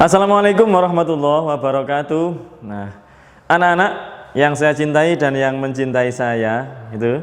Assalamualaikum warahmatullahi wabarakatuh. Nah, anak-anak yang saya cintai dan yang mencintai saya itu.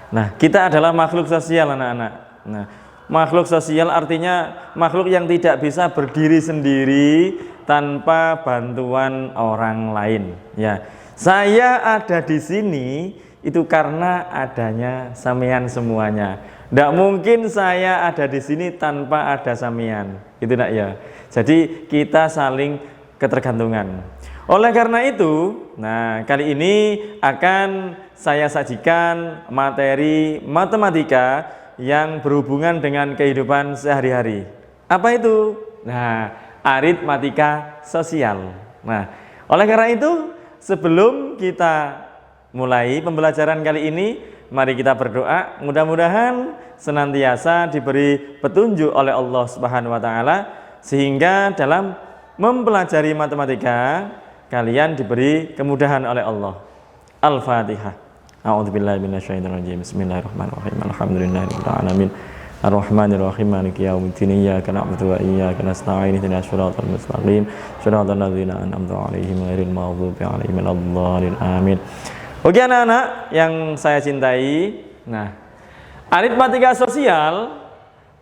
Nah, kita adalah makhluk sosial, anak-anak. Nah, makhluk sosial artinya makhluk yang tidak bisa berdiri sendiri tanpa bantuan orang lain. Ya, saya ada di sini itu karena adanya sampean semuanya. Tidak mungkin saya ada di sini tanpa ada sampean. Gitu nak ya. Jadi kita saling ketergantungan. Oleh karena itu, nah kali ini akan saya sajikan materi matematika yang berhubungan dengan kehidupan sehari-hari. Apa itu? Nah, aritmatika sosial. Nah, oleh karena itu, sebelum kita mulai pembelajaran kali ini, mari kita berdoa. Mudah-mudahan senantiasa diberi petunjuk oleh Allah Subhanahu wa taala sehingga dalam mempelajari matematika kalian diberi kemudahan oleh Allah. Al-Fatihah. A'udzubillahi minasyaitonirrajim. Bismillahirrahmanirrahim. Alhamdulillahirabbil alamin. Arrahmanirrahim. Maliki yaumiddin. Iyyaka na'budu wa iyyaka nasta'in. Ihdinas siratal mustaqim. Shiratal ladzina an'amta 'alaihim ghairil maghdubi 'alaihim waladdallin. Amin. Oke anak-anak yang saya cintai. Nah, aritmatika sosial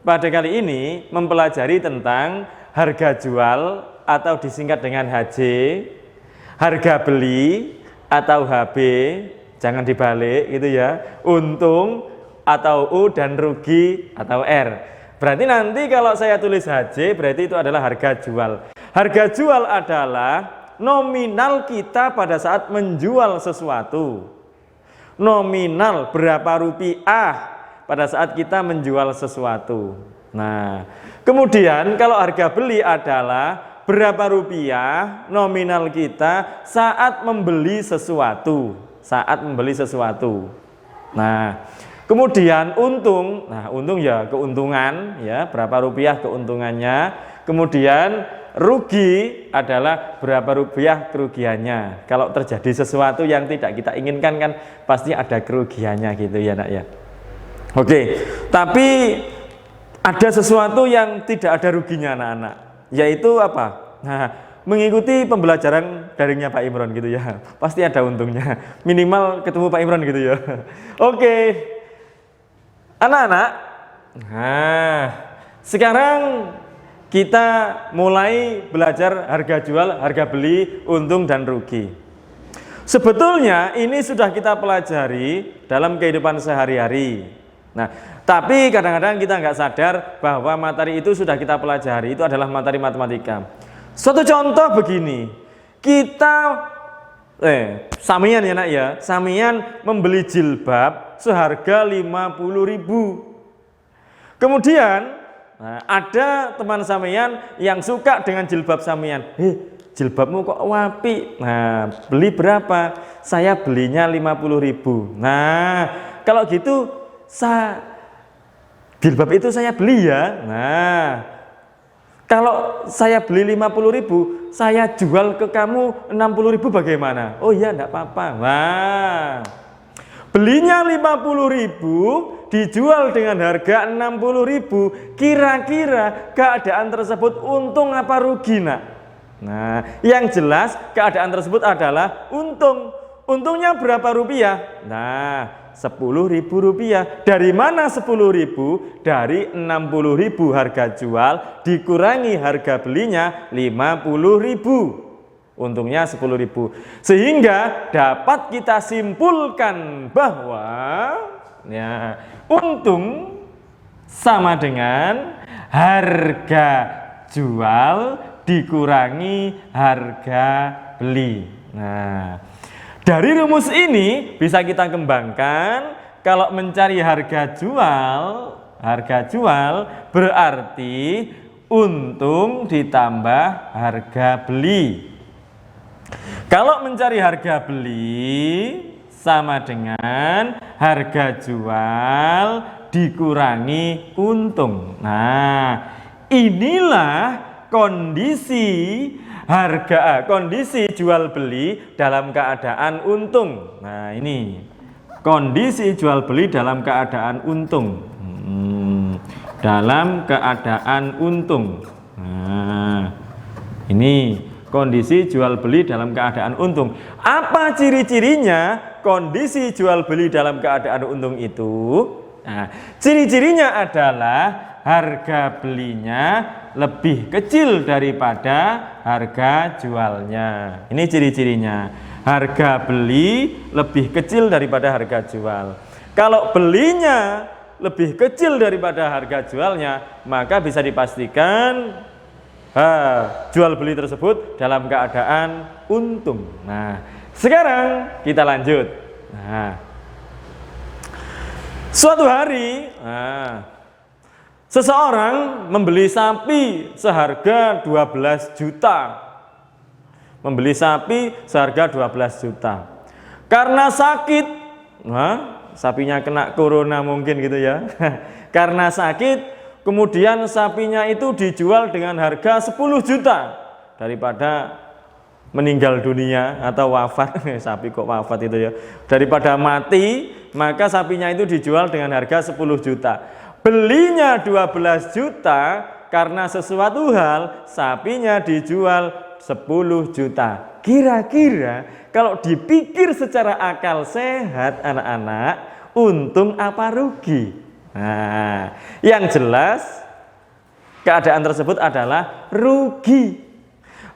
pada kali ini mempelajari tentang harga jual atau disingkat dengan HJ, harga beli atau HB, jangan dibalik gitu ya, untung atau U dan rugi atau R. Berarti nanti kalau saya tulis HJ berarti itu adalah harga jual. Harga jual adalah nominal kita pada saat menjual sesuatu. Nominal berapa rupiah pada saat kita menjual sesuatu. Nah, kemudian kalau harga beli adalah berapa rupiah nominal kita saat membeli sesuatu. Saat membeli sesuatu. Nah, kemudian untung. Nah, untung ya keuntungan ya, berapa rupiah keuntungannya. Kemudian rugi adalah berapa rupiah kerugiannya. Kalau terjadi sesuatu yang tidak kita inginkan kan pasti ada kerugiannya gitu ya nak ya. Oke, tapi ada sesuatu yang tidak ada ruginya anak-anak, yaitu apa? Nah, mengikuti pembelajaran daringnya Pak Imron gitu ya, pasti ada untungnya, minimal ketemu Pak Imron gitu ya. Oke, anak-anak, nah sekarang kita mulai belajar harga jual, harga beli, untung dan rugi. Sebetulnya ini sudah kita pelajari dalam kehidupan sehari-hari. Nah, tapi kadang-kadang kita nggak sadar bahwa materi itu sudah kita pelajari, itu adalah materi matematika. Suatu contoh begini, kita samian ya nak ya, samian membeli jilbab seharga 50.000. Kemudian nah, ada teman samian yang suka dengan jilbab samian. Jilbabmu kok wapi? Nah, beli berapa? Saya belinya 50.000. Nah, kalau gitu jilbab itu saya beli ya. Nah, kalau saya beli 50.000, saya jual ke kamu 60.000 bagaimana? Oh iya, enggak apa-apa. Nah, belinya 50.000, dijual dengan harga 60.000. Kira-kira keadaan tersebut untung apa rugi nak? Nah, yang jelas keadaan tersebut adalah untung. Untungnya berapa rupiah? Nah, 10.000 rupiah. Dari mana 10.000? Dari 60.000 harga jual dikurangi harga belinya 50.000. Untungnya 10.000. Sehingga dapat kita simpulkan bahwa ya, untung sama dengan harga jual dikurangi harga beli. Nah, dari rumus ini bisa kita kembangkan. Kalau mencari harga jual berarti untung ditambah harga beli. Kalau mencari harga beli sama dengan harga jual dikurangi untung. Nah, inilah kondisi kondisi jual beli dalam keadaan untung. Nah, ini kondisi jual beli dalam keadaan untung. Dalam keadaan untung. Nah, Ini kondisi jual beli dalam keadaan untung. Apa ciri-cirinya kondisi jual beli dalam keadaan untung itu? Nah, ciri-cirinya adalah harga belinya lebih kecil daripada harga jualnya. Ini ciri-cirinya. Harga beli lebih kecil daripada harga jual. Kalau belinya lebih kecil daripada harga jualnya, maka bisa dipastikan jual beli tersebut dalam keadaan untung. Nah, sekarang kita lanjut. Nah, suatu hari, seseorang membeli sapi seharga 12 juta. Membeli sapi seharga 12 juta. Karena sakit, sapinya kena corona mungkin gitu ya. Karena sakit, kemudian sapinya itu dijual dengan harga 10 juta daripada meninggal dunia atau wafat. Sapi kok wafat itu ya. Daripada mati, maka sapinya itu dijual dengan harga 10 juta. Belinya 12 juta karena sesuatu hal sapinya dijual 10 juta. Kira-kira kalau dipikir secara akal sehat anak-anak, untung apa rugi? Nah, yang jelas keadaan tersebut adalah rugi.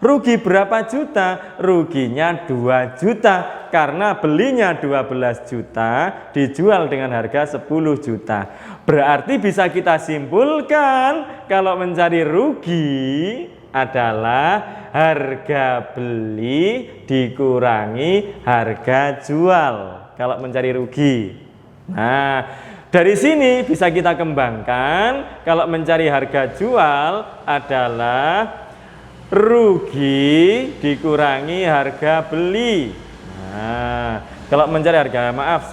Rugi berapa juta? Ruginya 2 juta karena belinya 12 juta dijual dengan harga 10 juta. Berarti bisa kita simpulkan kalau mencari rugi adalah harga beli dikurangi harga jual kalau mencari rugi. Nah, dari sini bisa kita kembangkan kalau mencari harga jual adalah rugi dikurangi harga beli. Nah, kalau mencari harga, maaf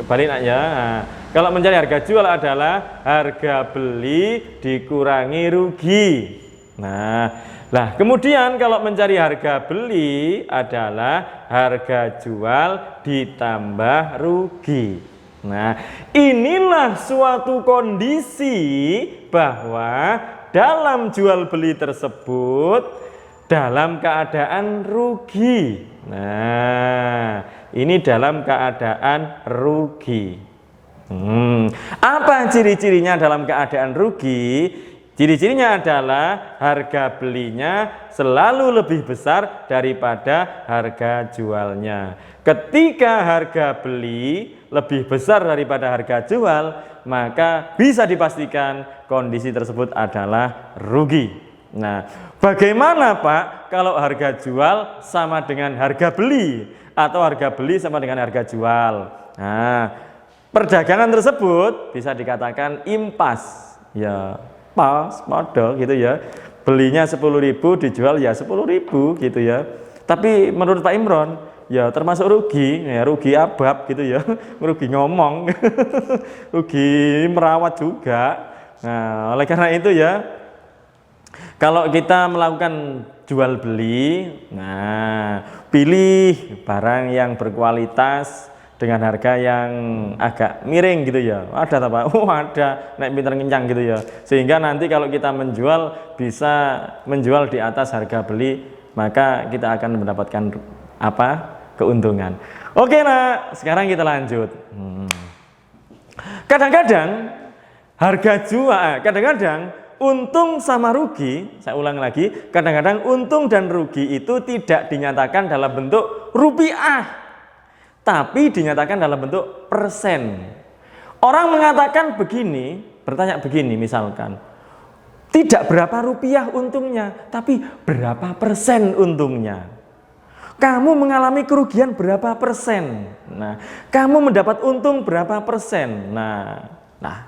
kembali ya. Nah, kalau mencari harga jual adalah harga beli dikurangi rugi. Nah, kemudian kalau mencari harga beli adalah harga jual ditambah rugi. Nah, inilah suatu kondisi bahwa dalam jual beli tersebut dalam keadaan rugi. Nah, ini dalam keadaan rugi. Apa ciri-cirinya dalam keadaan rugi? Ciri-cirinya adalah harga belinya selalu lebih besar daripada harga jualnya. Ketika harga beli lebih besar daripada harga jual, maka bisa dipastikan kondisi tersebut adalah rugi. Nah, bagaimana Pak kalau harga jual sama dengan harga beli atau harga beli sama dengan harga jual? Nah, perdagangan tersebut bisa dikatakan impas. Ya, pas, modal gitu ya. Belinya 10.000 dijual ya 10.000 gitu ya. Tapi menurut Pak Imron ya termasuk rugi, ya rugi abab gitu ya. Rugi ngomong. Rugi merawat juga. Nah, oleh karena itu ya, kalau kita melakukan jual beli, nah pilih barang yang berkualitas dengan harga yang agak miring gitu ya. Ada apa? Oh, ada, naik pinter kencang gitu ya. Sehingga nanti kalau kita menjual bisa menjual di atas harga beli, maka kita akan mendapatkan apa? Keuntungan. Oke, nah, sekarang kita lanjut. Kadang-kadang harga jual, kadang-kadang untung sama rugi, saya ulang lagi, kadang-kadang untung dan rugi itu tidak dinyatakan dalam bentuk rupiah, tapi dinyatakan dalam bentuk persen. Orang mengatakan begini, bertanya begini misalkan, tidak berapa rupiah untungnya, tapi berapa persen untungnya. Kamu mengalami kerugian berapa persen? Nah, kamu mendapat untung berapa persen? Nah,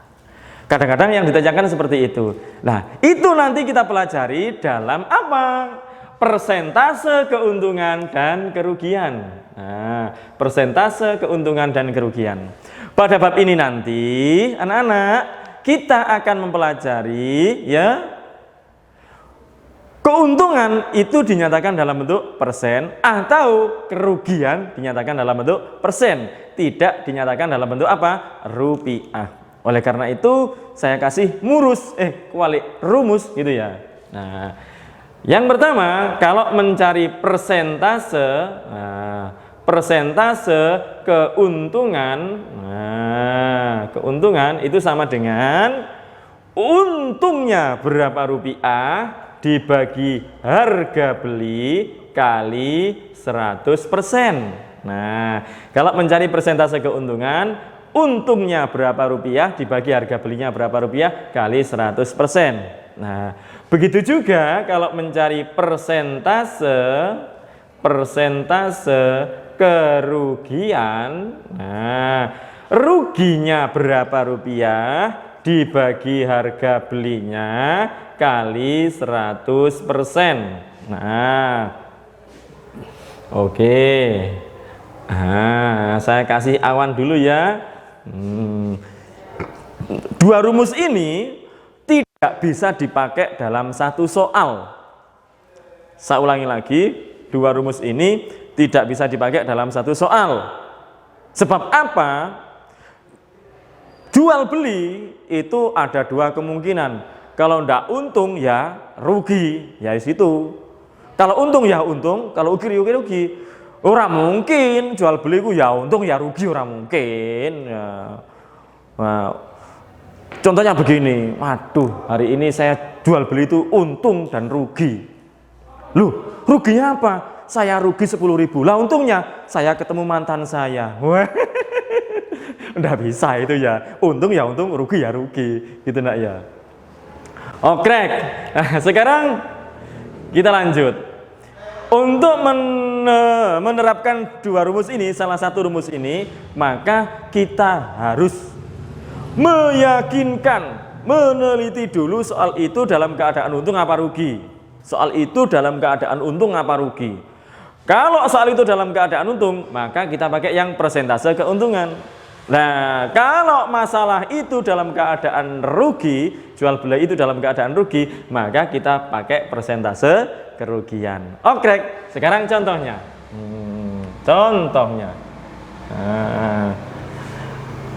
kadang-kadang yang ditanyakan seperti itu. Nah, itu nanti kita pelajari dalam apa? Persentase keuntungan dan kerugian. Nah, persentase keuntungan dan kerugian. Pada bab ini nanti, anak-anak, kita akan mempelajari ya, keuntungan itu dinyatakan dalam bentuk persen atau kerugian dinyatakan dalam bentuk persen, tidak dinyatakan dalam bentuk apa? Rupiah. Oleh karena itu saya kasih rumus gitu ya. Nah, Yang pertama, kalau mencari persentase, persentase keuntungan, keuntungan itu sama dengan untungnya berapa rupiah dibagi harga beli kali 100%. Nah, kalau mencari persentase keuntungan, untungnya berapa rupiah dibagi harga belinya berapa rupiah kali 100%. Nah, begitu juga kalau mencari persentase kerugian. Nah, ruginya berapa rupiah dibagi harga belinya kali 100%. Nah, oke. Saya kasih awan dulu ya. Dua rumus ini tidak bisa dipakai dalam satu soal. Saya ulangi lagi, dua rumus ini tidak bisa dipakai dalam satu soal. Sebab apa? Jual beli itu ada dua kemungkinan. Kalau tidak untung ya rugi, ya situ. Kalau untung ya untung, kalau rugi. Orang mungkin jual beli ku ya untung ya rugi, orang mungkin. Ya. Nah, contohnya begini, waduh hari ini saya jual beli itu untung dan rugi. Loh, ruginya apa? Saya rugi 10.000. Lah untungnya saya ketemu mantan saya. Udah bisa itu ya. Untung ya untung, rugi ya rugi. Gitu nak ya. Oke. Nah, sekarang kita lanjut. Untuk menerapkan dua rumus ini, salah satu rumus ini, maka kita harus meyakinkan, meneliti dulu soal itu dalam keadaan untung apa rugi. Soal itu dalam keadaan untung apa rugi. Kalau soal itu dalam keadaan untung, maka kita pakai yang persentase keuntungan. Nah, kalau masalah itu dalam keadaan rugi, jual beli itu dalam keadaan rugi, maka kita pakai persentase kerugian. Oke, sekarang contohnya. Contohnya.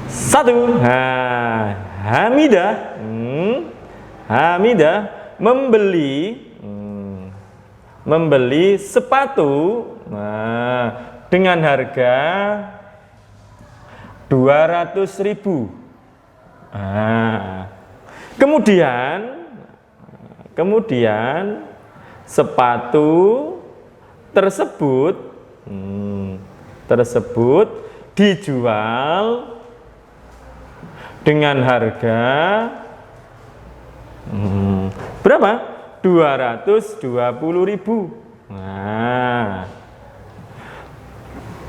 Satu. Hamidah membeli sepatu dengan harga 200.000. Kemudian sepatu tersebut dijual dengan harga berapa? 220.000. Nah,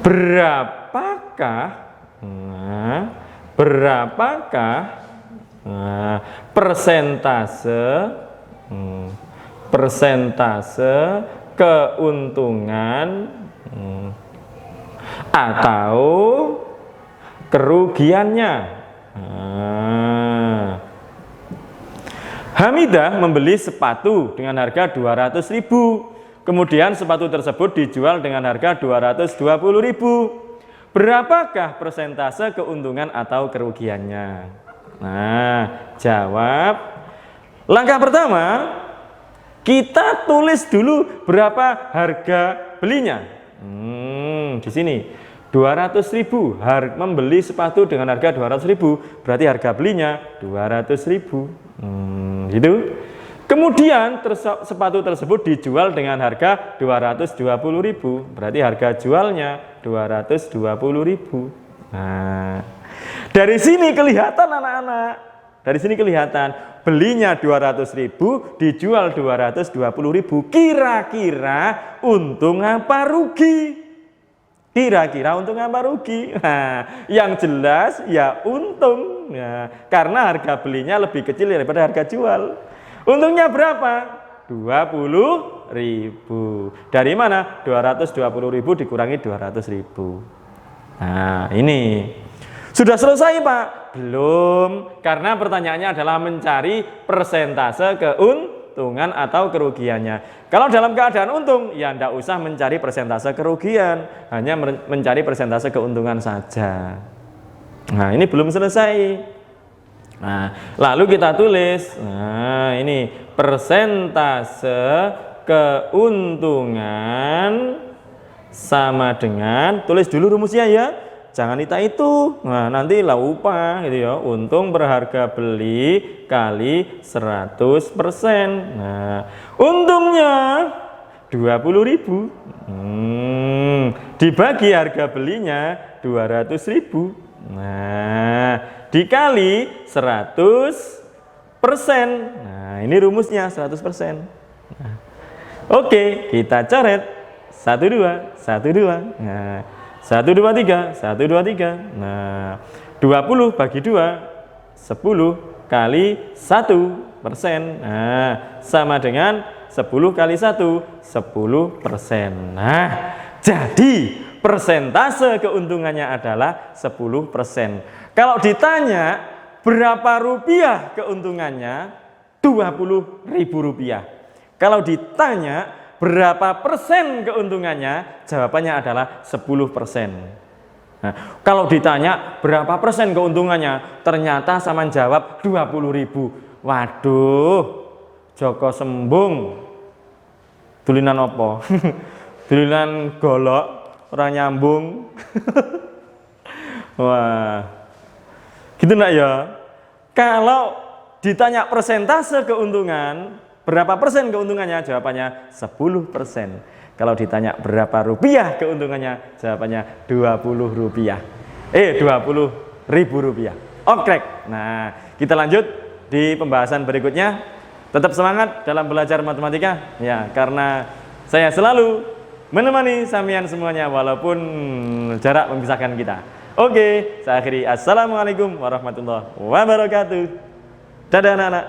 berapakah persentase keuntungan atau kerugiannya? Hamidah membeli sepatu dengan harga 200.000. Kemudian sepatu tersebut dijual dengan harga 220.000. Berapakah persentase keuntungan atau kerugiannya? Nah, jawab. Langkah pertama, kita tulis dulu berapa harga belinya. Di sini 200.000. Membeli sepatu dengan harga 200.000, berarti harga belinya 200.000. Gitu. Kemudian sepatu tersebut dijual dengan harga 220.000, berarti harga jualnya 220.000. Nah, dari sini kelihatan anak-anak, dari sini kelihatan belinya 200.000, dijual 220.000. Kira-kira untung apa rugi? Kira-kira untung apa rugi? Nah, yang jelas ya untung ya, karena harga belinya lebih kecil daripada harga jual. Untungnya berapa? 20.000. Dari mana? 220.000 dikurangi 200.000. Nah, ini sudah selesai Pak? Belum, karena pertanyaannya adalah mencari persentase keuntungan atau kerugiannya. Kalau dalam keadaan untung, ya tidak usah mencari persentase kerugian, hanya mencari persentase keuntungan saja. Nah, ini belum selesai. Nah, lalu kita tulis, nah ini persentase keuntungan sama dengan, tulis dulu rumusnya ya, jangan itu. Nah, nanti lupa gitu ya. Untung berharga beli kali 100%. Nah, untungnya 20.000. Dibagi harga belinya 200.000. Nah, dikali 100%. Nah, ini rumusnya 100%. Nah, oke, kita coret 1 2 1 2. Nah, 1 2 3 1 2 3. Nah, 20 bagi 2 10 kali 1%. Nah, sama dengan 10 kali 1 10%. Nah, jadi persentase keuntungannya adalah 10%. Kalau ditanya berapa rupiah keuntungannya, 20.000 rupiah. Kalau ditanya berapa persen keuntungannya, jawabannya adalah 10%. Nah, kalau ditanya berapa persen keuntungannya, ternyata sama jawab 20.000. Waduh, Joko sembung. Dulinan opo? Dulinan golok, orang nyambung. Wah, gitu nak ya. Kalau ditanya persentase keuntungan, berapa persen keuntungannya? Jawabannya 10%. Kalau ditanya berapa rupiah keuntungannya? Jawabannya 20 rupiah. 20.000 rupiah. Oke. Nah, kita lanjut di pembahasan berikutnya. Tetap semangat dalam belajar matematika ya, karena saya selalu menemani sampean semuanya walaupun jarak memisahkan kita. Oke, saya akhiri. Assalamualaikum warahmatullahi wabarakatuh. Dadah anak-anak.